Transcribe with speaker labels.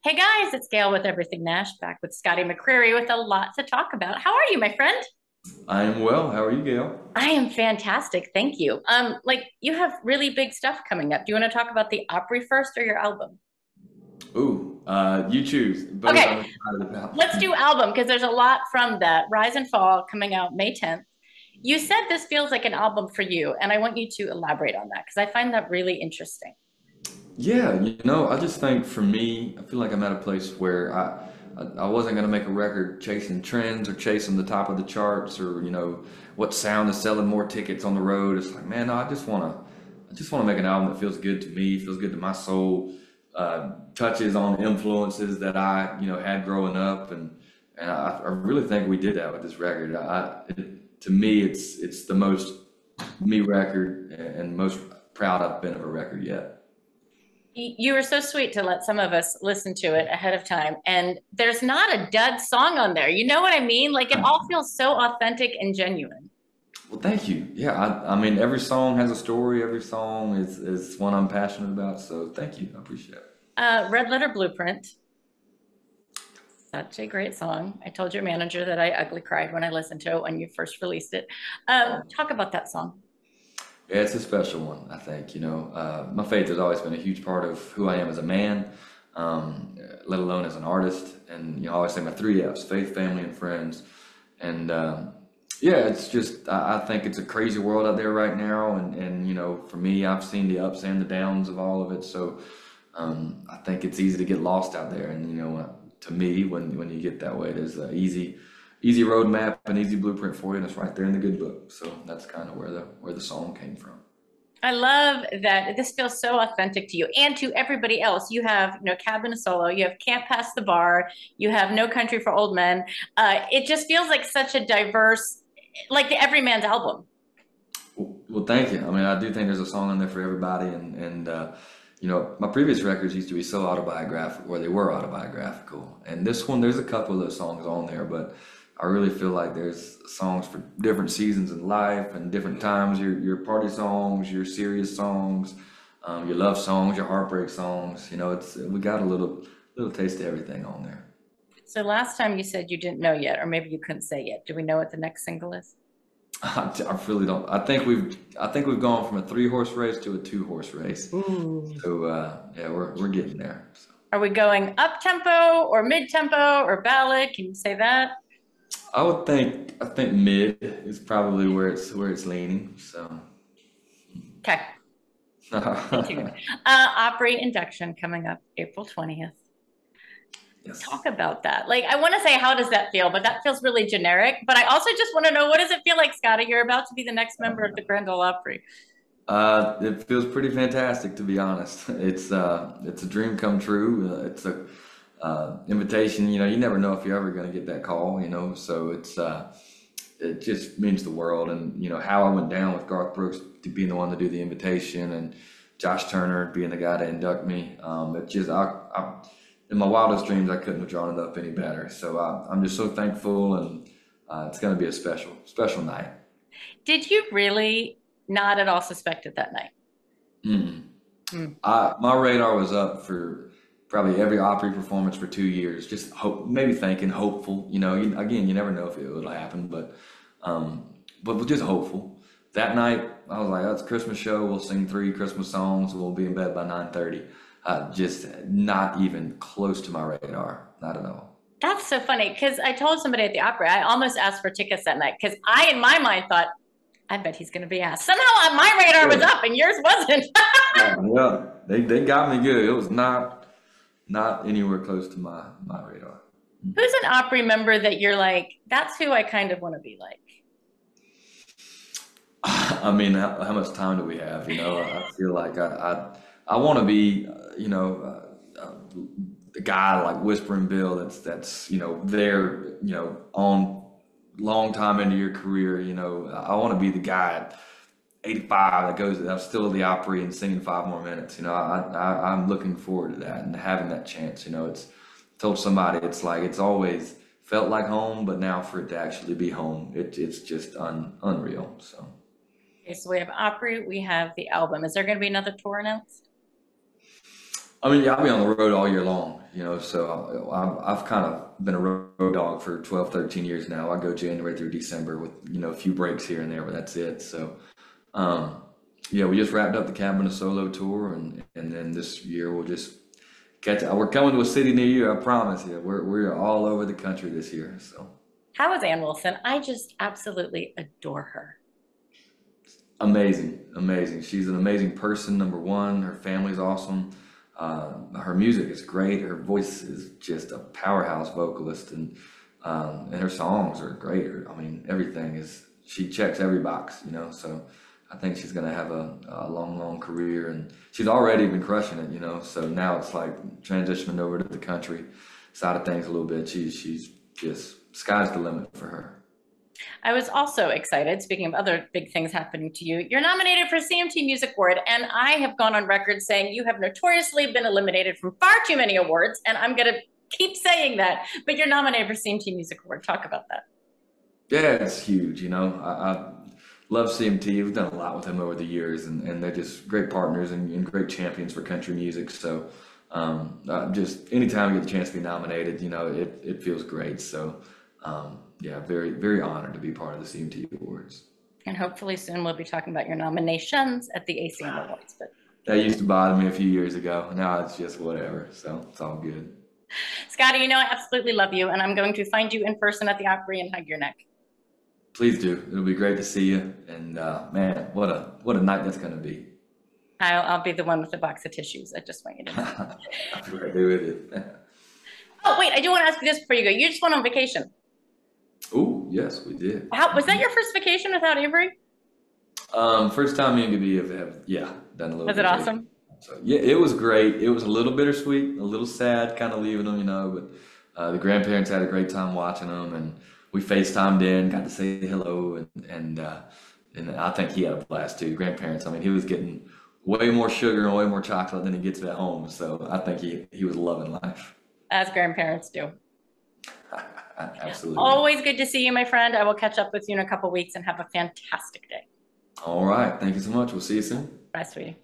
Speaker 1: Hey guys, it's Gail with Everything Nash, back with Scotty McCreery with a lot to talk about. How are you, my friend?
Speaker 2: I am well. How are you, Gail?
Speaker 1: I am fantastic, thank you. You have really big stuff coming up. Do you want to talk about the Opry first or your album?
Speaker 2: Ooh, you choose. Both
Speaker 1: Okay,
Speaker 2: I'm excited about.
Speaker 1: let's do album because there's a lot from that. Rise and Fall coming out May 10th. You said this feels like an album for you, and I want you to elaborate on that because I find that really interesting.
Speaker 2: Yeah, I just think for me, I feel like I'm at a place where I wasn't gonna make a record chasing trends or chasing the top of the charts or what sound is selling more tickets on the road. It's like, man, no, I just wanna make an album that feels good to me, feels good to my soul, touches on influences that I had growing up, and I really think we did that with this record. To me, it's the most me record and most proud I've been of a record yet.
Speaker 1: You were so sweet to let some of us listen to it ahead of time. And there's not a dud song on there. You know what I mean? Like it all feels so authentic and genuine.
Speaker 2: Well, thank you. Yeah, I mean, every song has a story. Every song is one I'm passionate about. So thank you. I appreciate it.
Speaker 1: Red Letter Blueprint, such a great song. I told your manager that I ugly cried when I listened to it when you first released it. Talk about that song.
Speaker 2: Yeah, it's a special one, I think. My faith has always been a huge part of who I am as a man, let alone as an artist. And, I always say my three F's: faith, family, and friends. And yeah, it's just, I think it's a crazy world out there right now. And for me, I've seen the ups and the downs of all of it. So I think it's easy to get lost out there. And, to me, when you get that way, there's an easy roadmap, an easy blueprint for you, and it's right there in the good book. So that's kind of where the song came from.
Speaker 1: I love that this feels so authentic to you and to everybody else. You have, Cabin of Solo, you have Can't Pass the Bar, you have No Country for Old Men. It just feels like such a diverse, like the Everyman's album.
Speaker 2: Well, thank you. I mean, I do think there's a song on there for everybody, and my previous records used to be so autobiographical, or they were autobiographical, and this one, there's a couple of those songs on there, but I really feel like there's songs for different seasons in life and different times. Your party songs, your serious songs, your love songs, your heartbreak songs. It's we got a little taste of everything on there.
Speaker 1: So last time you said you didn't know yet, or maybe you couldn't say yet. Do we know what the next single is?
Speaker 2: I really don't. I think we've gone from a three-horse race to a two-horse race.
Speaker 1: Ooh.
Speaker 2: So yeah, we're getting there. So
Speaker 1: Are we going up tempo or mid tempo or ballad? Can you say that?
Speaker 2: I think mid is probably where it's leaning. So
Speaker 1: Okay, stay tuned. Opry induction coming up April 20th.
Speaker 2: yes.
Speaker 1: Talk about that. Like, I want to say, how does that feel? But that feels really generic. But I also just want to know, what does it feel like, Scotty? You're about to be the next member of the Grand Ole Opry.
Speaker 2: It feels pretty fantastic to be honest. It's a dream come true. It's a invitation. You never know if you're ever going to get that call. So it just means the world. And how I went down with Garth Brooks to being the one to do the invitation, and Josh Turner being the guy to induct me. It just in my wildest dreams I couldn't have drawn it up any better. So I'm just so thankful, and it's going to be a special night.
Speaker 1: Did you really not at all suspect it that night?
Speaker 2: Mm.
Speaker 1: Hmm.
Speaker 2: My radar was up for probably every Opry performance for 2 years. Just hope, maybe thinking, hopeful. Again, you never know if it would happen, but we're just hopeful. That night, I was like, "That's a Christmas show. We'll sing three Christmas songs. We'll be in bed by 9:30." Just not even close to my radar. Not at all.
Speaker 1: That's so funny because I told somebody at the opera, I almost asked for tickets that night because I, in my mind, thought, I bet he's going to be asked. Somehow my radar was
Speaker 2: Good.
Speaker 1: up and yours wasn't.
Speaker 2: Yeah, they got me good. It was not anywhere close to my radar.
Speaker 1: Who's an Opry member that you're like, that's who I kind of want to be like?
Speaker 2: I mean, how much time do we have? I feel like I want to be, the guy like Whispering Bill that's there, on long time into your career. I want to be the guy at 85 that goes, I'm still at the Opry and singing 5 more minutes. I'm looking forward to that and having that chance. It's told somebody it's like it's always felt like home, but now for it to actually be home, it's just unreal. So.
Speaker 1: Okay, so we have Opry, we have the album. Is there going to be another tour announced?
Speaker 2: I mean, yeah, I'll be on the road all year long, you know, so I've kind of been a road dog for 12, 13 years now. I go January through December with, you know, a few breaks here and there, but that's it. So, um, yeah, we just wrapped up the Cabin Solo tour, and then this year we'll just catch. We're coming to a city near you, I promise you. We're all over the country this year, so.
Speaker 1: How is Ann Wilson? I just absolutely adore her.
Speaker 2: Amazing, amazing. She's an amazing person, number one. Her family's awesome. Her music is great. Her voice is just a powerhouse vocalist, and her songs are great. I mean, everything is. She checks every box, you know. So I think she's gonna have a long, long career, and she's already been crushing it, you know. So now it's like transitioning over to the country side of things a little bit. She's just sky's the limit for her.
Speaker 1: I was also excited, speaking of other big things happening to you, you're nominated for CMT Music Award, and I have gone on record saying you have notoriously been eliminated from far too many awards, and I'm going to keep saying that, but you're nominated for CMT Music Award. Talk about that.
Speaker 2: Yeah, it's huge. You know, I love CMT. We've done a lot with them over the years, and they're just great partners and great champions for country music. So, just anytime I get the chance to be nominated, you know, it feels great. So, yeah, very, very honored to be part of the CMT Awards.
Speaker 1: And hopefully soon we'll be talking about your nominations at the ACM Awards. But
Speaker 2: That used to bother me a few years ago. Now it's just whatever. So it's all good.
Speaker 1: Scotty, you know I absolutely love you, and I'm going to find you in person at the Opry and hug your neck.
Speaker 2: Please do. It'll be great to see you. And man, what a night that's going to be.
Speaker 1: I'll be the one with the box of tissues. I just want you to know.
Speaker 2: I'll be right there with it.
Speaker 1: Oh, wait, I do want to ask you this before you go. You just went on vacation.
Speaker 2: Oh, yes, we did.
Speaker 1: How was that your first vacation without Avery?
Speaker 2: First time me and Gabi have yeah, done a little
Speaker 1: Was it
Speaker 2: vacation.
Speaker 1: awesome?
Speaker 2: So yeah, it was great. It was a little bittersweet, a little sad, kind of leaving them, you know. But the grandparents had a great time watching them, and we FaceTimed in, got to say hello, and I think he had a blast too. Grandparents, I mean, he was getting way more sugar and way more chocolate than he gets at home. So I think he was loving life.
Speaker 1: As grandparents do.
Speaker 2: Absolutely.
Speaker 1: Always good to see you, my friend. I will catch up with you in a couple weeks and have a fantastic day.
Speaker 2: All right. Thank you so much. We'll see you soon.
Speaker 1: Bye, sweetie.